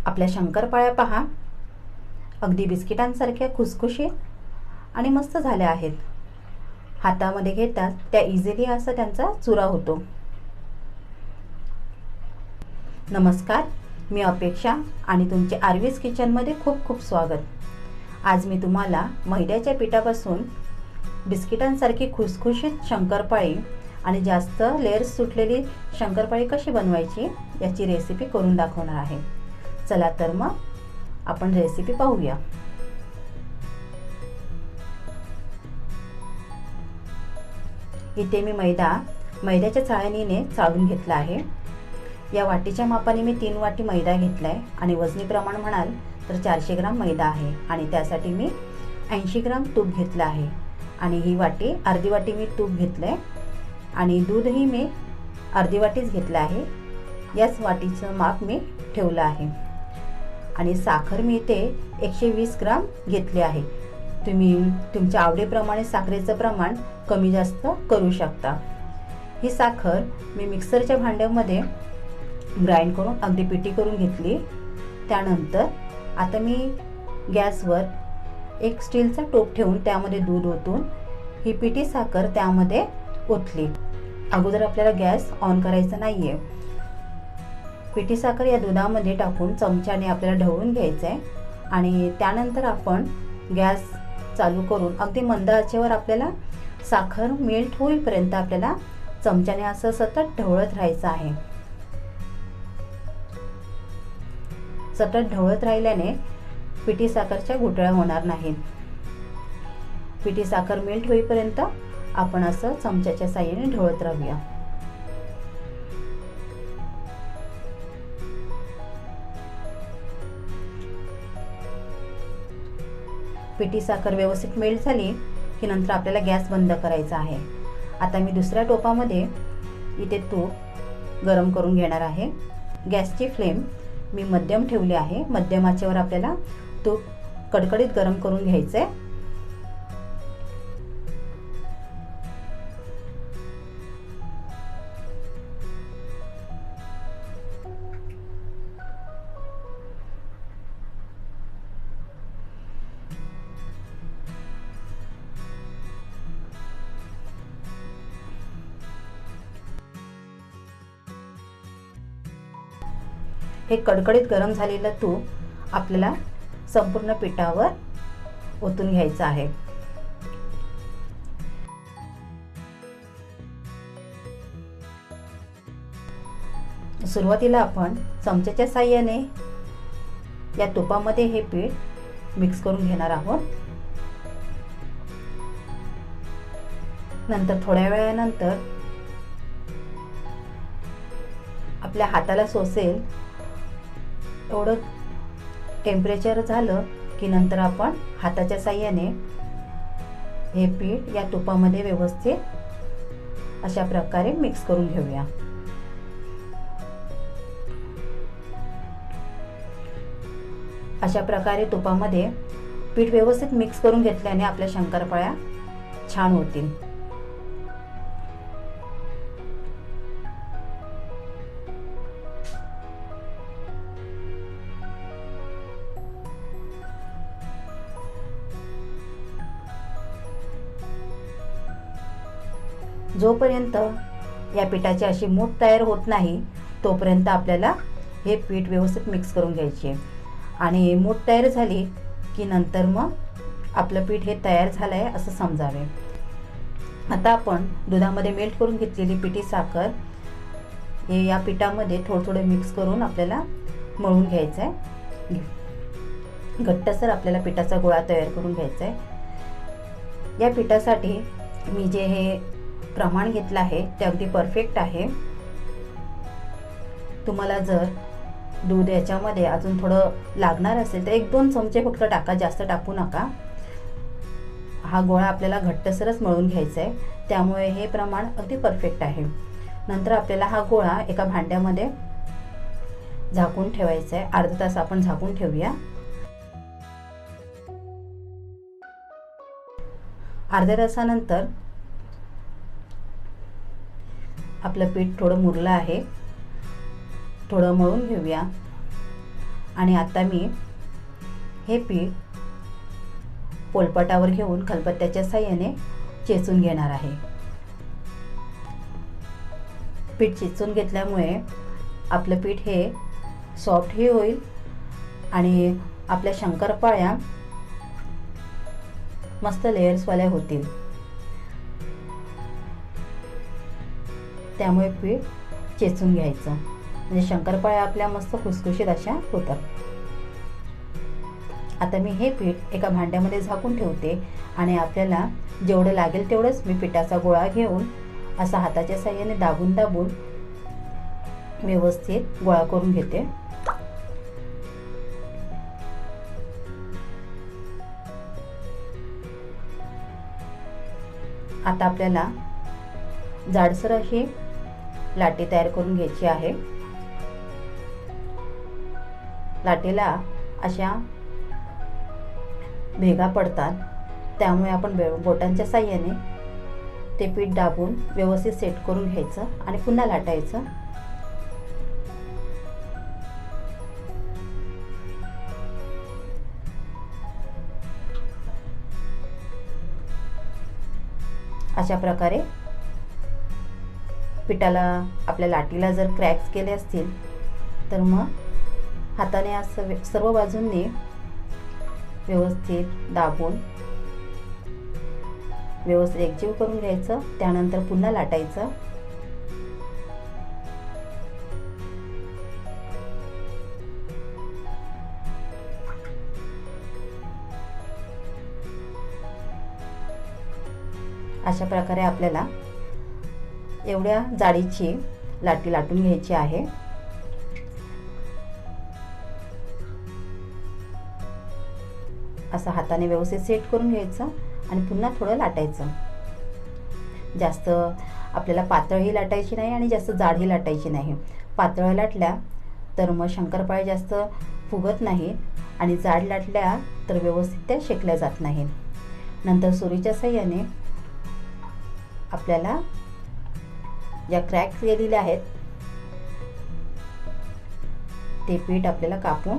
आपल्या शंकरपाळ्या पहा, अगदी बिस्किटांसारख्या खुसखुशीत आणि मस्त झाल्या आहेत। हातामध्ये घेतात त्या इझिली असा त्यांचा चुरा होतो। नमस्कार, मी अपेक्षा आणि तुमचे आर्वीज किचनमध्ये खूप खूप स्वागत। आज मी तुम्हाला मैद्याच्या पिठापासून बिस्किटांसारखी खुसखुशीत शंकरपाळी आणि जास्त लेयर्स सुटलेली शंकरपाळी कशी बनवायची याची रेसिपी करून दाखवणार आहे। चला तर मग आपण रेसिपी पाहूया। इथे मी मैद्याच्या चाळणीने चाळून घेतला आहे। या वाटीच्या मापाने मी 3 वाटी मैदा घेतलाय आणि वजनी प्रमाण म्हणाल तर 400 ग्राम मैदा आहे आणि त्यासाठी मी 80 ग्राम तूप घेतलं आहे आणि ही वाटी अर्धी वाटी मी तूप घेतलंय आणि दूधही मी अर्धी वाटीच घेतलं आहे। याच वाटीचं माप मी ठेवलं आहे आणि साखर मी इथे 120 ग्राम घेतली आहे। तुम्ही तुमच्या आवडीप्रमाणे साखरेचं प्रमाण कमी जास्त करू शकता। ही साखर मी मिक्सरच्या भांड्यामध्ये ग्राइंड करून अगदी पिठी करून घेतली। त्यानंतर आता मी गॅसवर एक स्टीलचा टोप ठेवून त्यामध्ये दूध ओतून ही पिठी साखर त्यामध्ये ओतली। अगोदर आपल्याला गॅस ऑन करायचा नाहीये। पिठी साखर या दुधामध्ये टाकून चमच्याने आपल्याला ढवळून घ्यायचं आहे आणि त्यानंतर आपण गॅस चालू करून अगदी मंद आचेवर आपल्याला साखर मेल्ट होईपर्यंत आपल्याला चमच्याने असं सतत ढवळत राहायचं आहे। सतत ढवळत राहिल्याने पिठी साखरच्या गुठळ्या होणार नाहीत। पिठी साखर मेल्ट होईपर्यंत आपण असं चमच्याच्या साहाय्याने ढवळत राहूया। पिठी साखर व्यवस्थित मेल्ट झाली की नंतर आपल्याला गॅस बंद करायचा आहे। आता मी दुसऱ्या टोपामध्ये इथे तूप गरम करून घेणार आहे। गॅसची फ्लेम मी मध्यम ठेवली आहे। मध्यम आचेवर आपल्याला तूप कडकडीत गरम करून घ्यायचे। हे कडकडीत गरम झालेलं तूप आपल्याला संपूर्ण पिठावर ओतून घ्यायचं आहे। सुरुवातीला आपण चमच्याच्या साहाय्याने या तुपामध्ये हे पीठ मिक्स करून घेणार आहोत। नंतर थोड्या वेळानंतर आपल्या हाताला सोसेल एवढं टेम्परेचर झालं की नंतर आपण हाताच्या साहाय्याने हे पीठ या तुपामध्ये व्यवस्थित अशा प्रकारे मिक्स करून घेऊया। अशा प्रकारे तुपामध्ये पीठ व्यवस्थित मिक्स करून घेतल्याने आपल्या शंकरपाळ्या छान होतील। जोपर्यंत या पिठाची अशी मूठ तयार होत नाही तोपर्यंत आपल्याला हे पीठ व्यवस्थित मिक्स करून घ्यायचे आणि मूठ तयार झाली की नंतर मग आपलं पीठ हे तयार झालंय असं समजावे। आता आपण दुधामध्ये मेल्ट करून घेतलेली पिठी साखर हे या पिठामध्ये थोडं मिक्स करून आपल्याला मळून घ्यायचं आहे। घट्टसर आपल्याला पिठाचा गोळा तयार करून घ्यायचा आहे। या पिठासाठी मी जे हे प्रमाण घेतलं आहे ते अगदी परफेक्ट आहे। तुम्हाला जर दूध याच्यामध्ये अजून थोडं लागणार असेल तर 1-2 चमचे फक्त टाका, जास्त टाकू नका। हा गोळा आपल्याला घट्टसरच मळून घ्यायचा आहे, त्यामुळे हे प्रमाण अगदी परफेक्ट आहे। नंतर आपल्याला हा गोळा एका भांड्यामध्ये झाकून ठेवायचा आहे। अर्धा तास आपण झाकून ठेवूया। अर्ध्या तासानंतर आपलं पीठ थोडं मुरलं आहे, थोडं मळून घेऊया। आणि आता मी हे पीठ पोलपाटावर घेऊन खलबत्त्याच्या साहाय्याने चेचून घेणार आहे। पीठ चेचून घेतल्यामुळे आपलं पीठ हे सॉफ्टही होईल आणि आपल्या शंकरपाळ्या मस्त लेयर्सवाल्या होतील। त्यामुळे पीठ चेचून घ्यायचं म्हणजे शंकरपाळ्या आपल्या मस्त खुसखुशीत अशा होतात। आता मी हे पीठ एका भांड्यामध्ये झाकून ठेवते आणि आपल्याला जेवढं लागेल तेवढंच मी पिठाचा गोळा घेऊन असा हाताच्या साहाय्याने दाबून दाबून व्यवस्थित गोळा करून घेते। आता आपल्याला जाडसर अशी लाटी तयार करून घ्यायची आहे। लाटीला अशा भेगा पडतात, त्यामुळे आपण बोटांच्या साहाय्याने ते पीठ दाबून व्यवस्थित सेट करून घ्यायचं आणि पुन्हा लाटायचं। अशा प्रकारे पिठाला आपल्या लाटीला जर क्रॅक्स केले असतील तर मग हाताने असं सर्व बाजूंनी व्यवस्थित दाबून व्यवस्थित एकजीव करून घ्यायचं। त्यानंतर पुन्हा लाटायचं। अशा प्रकारे आपल्याला एवढ्या जाडीची लाटी लाटून घ्यायची आहे। असं हाताने व्यवस्थित सेट करून घ्यायचं आणि पुन्हा थोडं लाटायचं। जास्त आपल्याला पातळही लाटायची नाही आणि जास्त जाडही लाटायची नाही। पातळ लाटल्या तर मग शंकरपाळ्या जास्त फुगत नाहीत आणि जाड लाटल्या तर व्यवस्थित त्या शेकल्या जात नाहीत। नंतर सुरीच्या साहाय्याने आपल्याला ज्या क्रॅक्स गेलेले आहेत ते पीठ आपल्याला कापून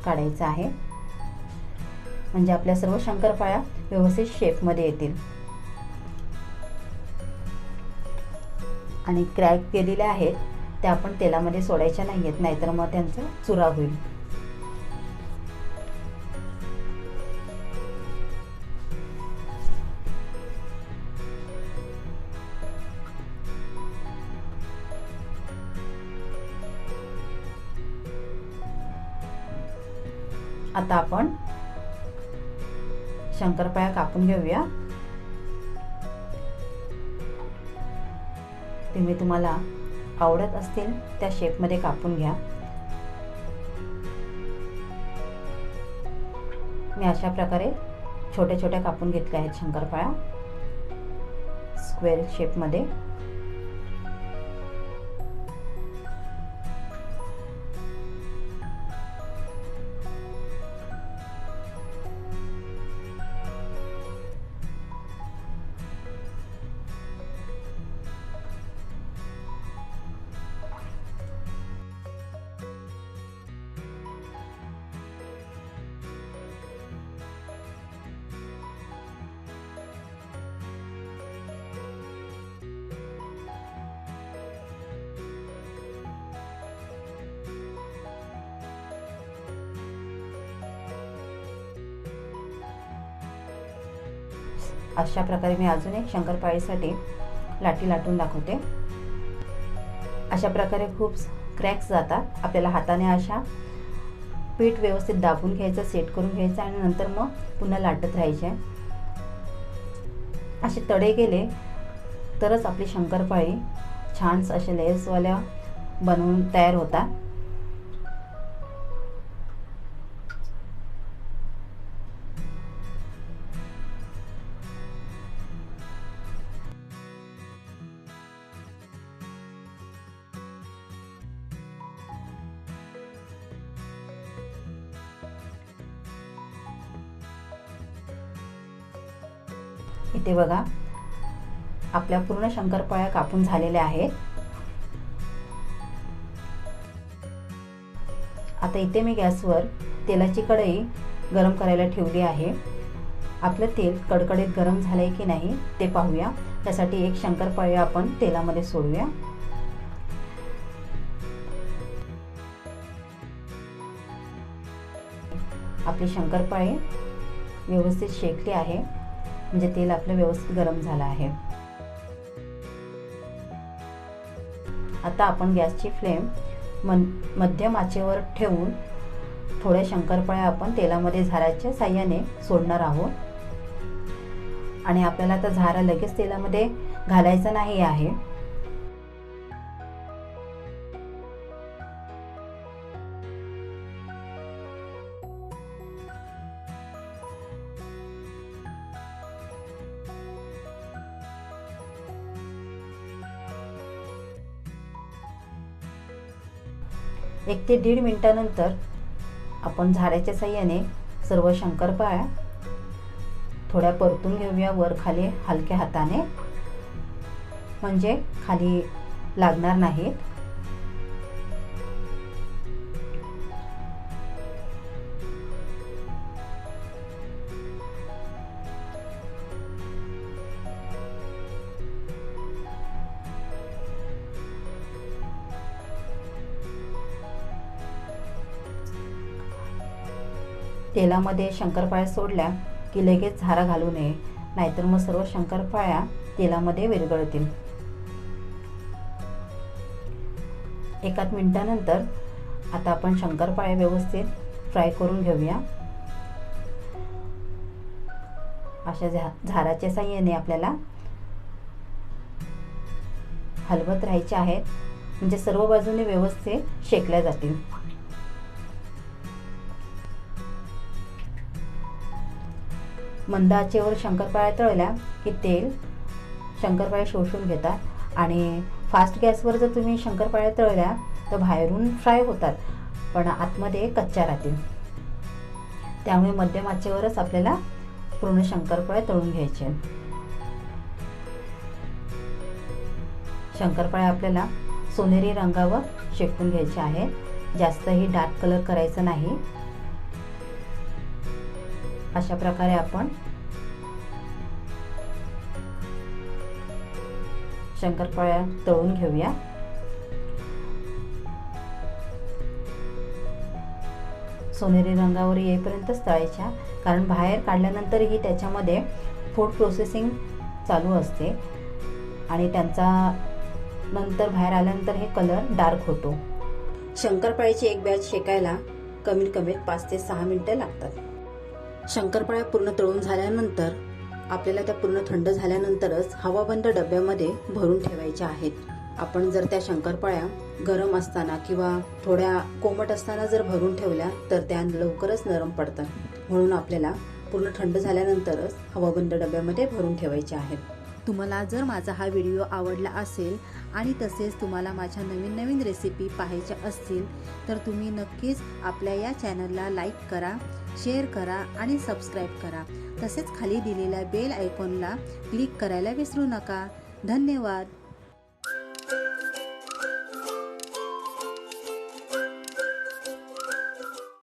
काढायचं आहे, म्हणजे आपल्या सर्व शंकरपाळ्या व्यवस्थित शेपमध्ये येतील। आणि क्रॅक केलेल्या आहेत त्या आपण तेलामध्ये सोडायच्या नाहीत, नाहीतर मग त्यांचा चुरा होईल। आता आपण शंकरपाळ्या कापून घेऊया। तुम्ही तुम्हाला आवडत असतील त्या शेपमध्ये कापून घ्या। मी अशा प्रकारे छोट्या छोट्या कापून घेतल्या आहेत शंकरपाळ्या स्क्वेअर शेपमध्ये। अशा प्रकारे मी अजून एक शंकरपाळीसाठी लाटी लाटून दाखवते। अशा प्रकारे खूप क्रॅक्स जातात। आपल्याला हाताने अशा पीठ व्यवस्थित दाबून घ्यायचं, सेट करून घ्यायचं आणि नंतर मग पुन्हा लाटत राहायचे। असे तडे गेले तरच आपली शंकरपाळी छान अशा लेयर्सवाल्या बनवून तयार होतात। इथे बघा आपल्या पूर्ण शंकरपाळ्या कापून झालेल्या आहेत। आता इथे मी गॅसवर तेलाची कढई गरम करायला ठेवली आहे। आपलं तेल कडकडीत गरम झालंय की नाही ते पाहूया। त्यासाठी एक शंकरपाळे आपण तेलामध्ये सोडूया। आपली शंकरपाळे व्यवस्थित शेकली आहे, म्हणजे तेल आपलं व्यवस्थित गरम झालं आहे। आता आपण गॅसची फ्लेम मध्यम आचेवर ठेवून थोड्या शंकरपाळ्या आपण तेलामध्ये झाराच्या साहाय्याने सोडणार आहोत। आणि आपल्याला आता झारा लगेच तेलामध्ये घालायचा नाही आहे। एक ते 1.5 मिनिटानंतर आपण झाऱ्याच्या साहाय्याने सर्व शंकरपाळ्या थोड्या परतून घेऊया वर खाली हलक्या हाताने, म्हणजे खाली लागणार नाहीत। तेलामध्ये शंकरपाळ्या सोडल्या की लगेच झारा घालू नये, नाहीतर मग सर्व शंकरपाळ्या तेलामध्ये विरघळतील। 1 मिनिटानंतर आता आपण शंकरपाळ्या व्यवस्थित फ्राय करून घेऊया। अशा झाराच्या साहाय्याने आपल्याला हलवत राहायचे आहेत, म्हणजे सर्व बाजूने व्यवस्थित शेकल्या जातील। मंद आचेवर शंकरपाळ्या तळल्या की तेल शंकरपाळ्या शोषून घेतात, आणि फास्ट गॅसवर जर तुम्ही शंकरपाळ्या तळल्या तर बाहेरून फ्राय होतात पण आतमध्ये कच्च्या राहतील। त्यामुळे मध्यम आचेवरच आपल्याला पूर्ण शंकरपाळ्या तळून घ्यायचे। शंकरपाळ्या आपल्याला सोनेरी रंगावर शेकून घ्यायचे आहेत, जास्तही डार्क कलर करायचा नाही। अशा प्रकारे आपण शंकरपाळ्या तळून घेऊया। सोनेरी रंगावर येईपर्यंतच तळायच्या, कारण बाहेर काढल्यानंतरही त्याच्यामध्ये फूड प्रोसेसिंग चालू असते आणि त्यांचा नंतर बाहेर आल्यानंतर हे कलर डार्क होतो। शंकरपाळ्याची एक बॅच शेकायला कमीत कमी 5 ते 6 मिनिटं लागतात। शंकरपाळ्या पूर्ण तळून झाल्यानंतर आपल्याला त्या पूर्ण थंड झाल्यानंतरच हवाबंद डब्यामध्ये भरून ठेवायच्या आहेत। आपण जर त्या शंकरपाळ्या गरम असताना किंवा थोड्या कोमट असताना जर भरून ठेवल्या तर त्या लवकरच नरम पडतात, म्हणून आपल्याला पूर्ण थंड झाल्यानंतरच हवाबंद डब्यामध्ये भरून ठेवायचे आहेत। तुम्हाला जर माझा हा व्हिडिओ आवडला असेल आणि तसेच तुम्हाला माझ्या नवीन नवीन रेसिपी पाहायच्या असतील तर तुम्ही नक्कीच आपल्या या चॅनलला लाईक करा, शेअर करा आणि सबस्क्राईब करा। तसेच खाली दिलेल्या बेल आयकॉनला क्लिक करायला विसरू नका। धन्यवाद।